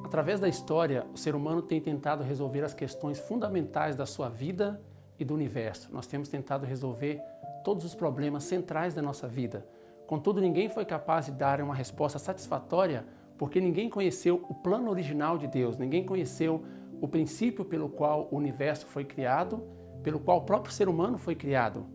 Através da história, o ser humano tem tentado resolver as questões fundamentais da sua vida e do universo. Nós temos tentado resolver todos os problemas centrais da nossa vida. Contudo, ninguém foi capaz de dar uma resposta satisfatória porque ninguém conheceu o plano original de Deus, ninguém conheceu o princípio pelo qual o universo foi criado, pelo qual o próprio ser humano foi criado.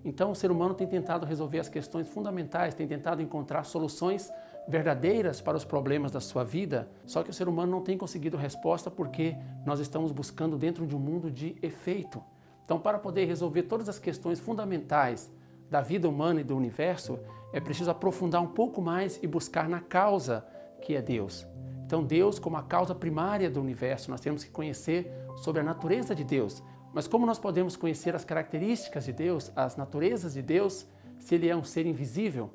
Então, o ser humano tem tentado resolver as questões fundamentais, tem tentado encontrar soluções verdadeiras para os problemas da sua vida, só que o ser humano não tem conseguido resposta porque nós estamos buscando dentro de um mundo de efeito. Então, para poder resolver todas as questões fundamentais da vida humana e do universo, é preciso aprofundar um pouco mais e buscar na causa que é Deus. Então, Deus como a causa primária do universo, nós temos que conhecer sobre a natureza de Deus. Mas como nós podemos conhecer as características de Deus, as naturezas de Deus, se Ele é um ser invisível?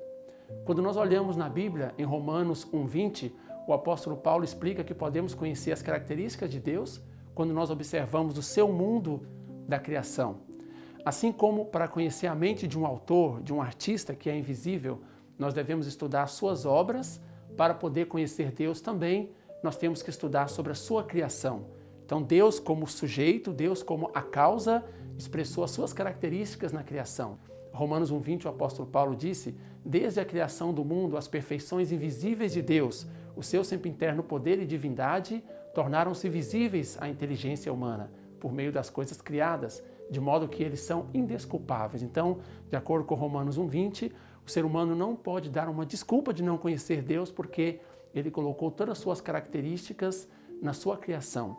Quando nós olhamos na Bíblia, em Romanos 1:20, o apóstolo Paulo explica que podemos conhecer as características de Deus quando nós observamos o seu mundo da criação. Assim como para conhecer a mente de um autor, de um artista que é invisível, nós devemos estudar suas obras. Para poder conhecer Deus também, nós temos que estudar sobre a sua criação. Então, Deus como sujeito, Deus como a causa, expressou as suas características na criação. Romanos 1:20, o apóstolo Paulo disse: desde a criação do mundo, as perfeições invisíveis de Deus, o seu sempiterno poder e divindade, tornaram-se visíveis à inteligência humana, por meio das coisas criadas, de modo que eles são indesculpáveis. Então, de acordo com Romanos 1:20, o ser humano não pode dar uma desculpa de não conhecer Deus, porque Ele colocou todas as suas características na sua criação.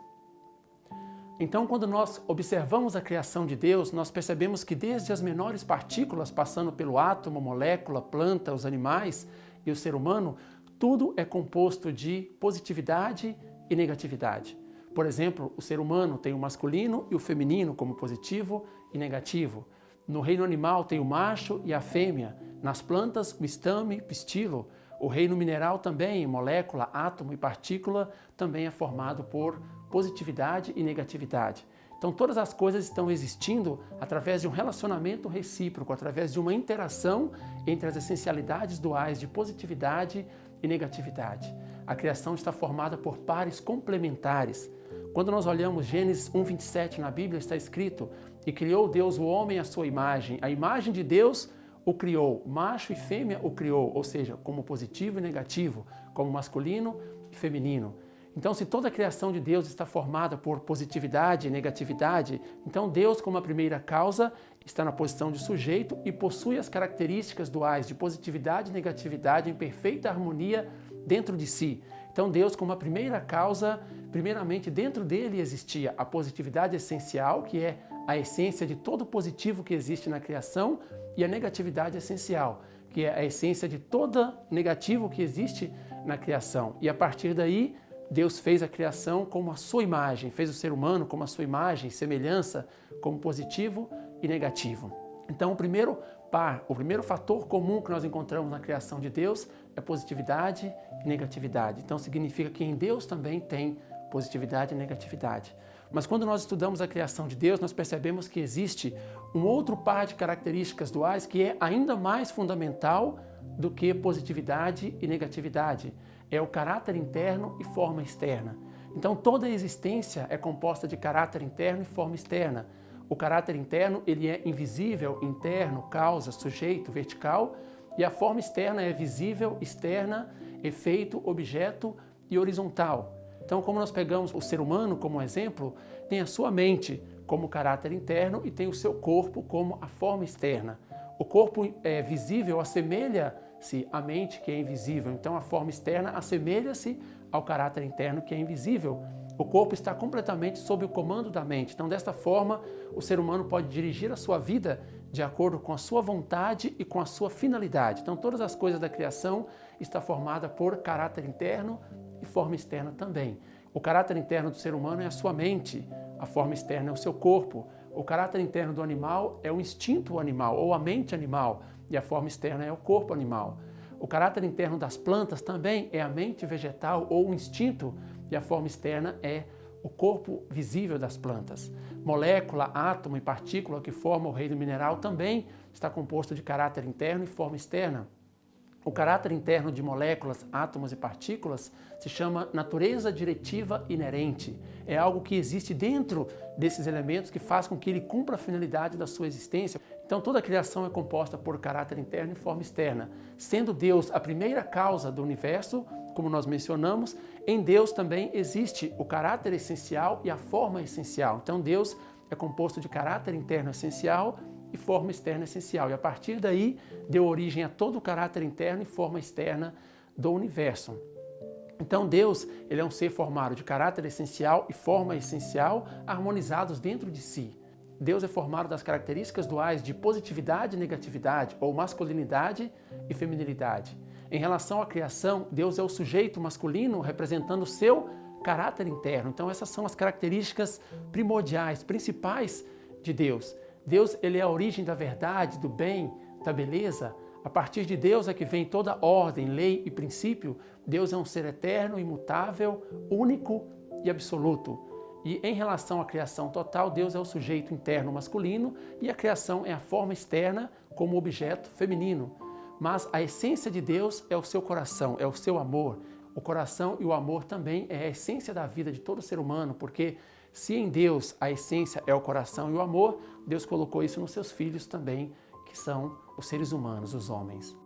Então, quando nós observamos a criação de Deus, nós percebemos que desde as menores partículas, passando pelo átomo, molécula, planta, os animais e o ser humano, tudo é composto de positividade e negatividade. Por exemplo, o ser humano tem o masculino e o feminino como positivo e negativo. No reino animal tem o macho e a fêmea. Nas plantas, o estame e pistilo. O reino mineral também, molécula, átomo e partícula, também é formado por positividade e negatividade. Então, todas as coisas estão existindo através de um relacionamento recíproco, através de uma interação entre as essencialidades duais de positividade e negatividade. A criação está formada por pares complementares. Quando nós olhamos Gênesis 1:27 na Bíblia, está escrito: e criou Deus o homem à sua imagem. A imagem de Deus o criou, macho e fêmea o criou, ou seja, como positivo e negativo, como masculino e feminino. Então, se toda a criação de Deus está formada por positividade e negatividade, então Deus, como a primeira causa, está na posição de sujeito e possui as características duais de positividade e negatividade em perfeita harmonia dentro de si. Então, Deus, como a primeira causa, primeiramente dentro dele existia a positividade essencial, que é a essência de todo positivo que existe na criação, e a negatividade essencial, que é a essência de todo negativo que existe na criação. E a partir daí, Deus fez a criação como a sua imagem, fez o ser humano como a sua imagem, semelhança, como positivo e negativo. Então, o primeiro fator comum que nós encontramos na criação de Deus é positividade e negatividade. Então, significa que em Deus também tem positividade e negatividade. Mas quando nós estudamos a criação de Deus, nós percebemos que existe um outro par de características duais que é ainda mais fundamental do que positividade e negatividade. É o caráter interno e forma externa. Então, toda a existência é composta de caráter interno e forma externa. O caráter interno, ele é invisível, interno, causa, sujeito, vertical, e a forma externa é visível, externa, efeito, objeto e horizontal. Então, como nós pegamos o ser humano como exemplo, tem a sua mente como caráter interno e tem o seu corpo como a forma externa. O corpo visível assemelha-se à mente que é invisível, então a forma externa assemelha-se ao caráter interno que é invisível. O corpo está completamente sob o comando da mente. Então, desta forma, o ser humano pode dirigir a sua vida de acordo com a sua vontade e com a sua finalidade. Então, todas as coisas da criação estão formadas por caráter interno e forma externa também. O caráter interno do ser humano é a sua mente, a forma externa é o seu corpo. O caráter interno do animal é o instinto animal ou a mente animal e a forma externa é o corpo animal. O caráter interno das plantas também é a mente vegetal ou o instinto e a forma externa é o corpo visível das plantas. Molécula, átomo e partícula que formam o reino mineral também está composto de caráter interno e forma externa. O caráter interno de moléculas, átomos e partículas se chama natureza diretiva inerente. É algo que existe dentro desses elementos que faz com que ele cumpra a finalidade da sua existência. Então toda a criação é composta por caráter interno e forma externa. Sendo Deus a primeira causa do universo, como nós mencionamos, em Deus também existe o caráter essencial e a forma essencial. Então Deus é composto de caráter interno essencial e forma externa essencial. E a partir daí deu origem a todo o caráter interno e forma externa do universo. Então Deus, ele é um ser formado de caráter essencial e forma essencial harmonizados dentro de si. Deus é formado das características duais de positividade e negatividade, ou masculinidade e feminilidade. Em relação à criação, Deus é o sujeito masculino representando o seu caráter interno. Então essas são as características primordiais, principais de Deus. Deus, ele é a origem da verdade, do bem, da beleza. A partir de Deus é que vem toda ordem, lei e princípio. Deus é um ser eterno, imutável, único e absoluto. E em relação à criação total, Deus é o sujeito interno masculino e a criação é a forma externa como objeto feminino. Mas a essência de Deus é o seu coração, é o seu amor. O coração e o amor também é a essência da vida de todo ser humano, porque se em Deus a essência é o coração e o amor, Deus colocou isso nos seus filhos também, que são os seres humanos, os homens.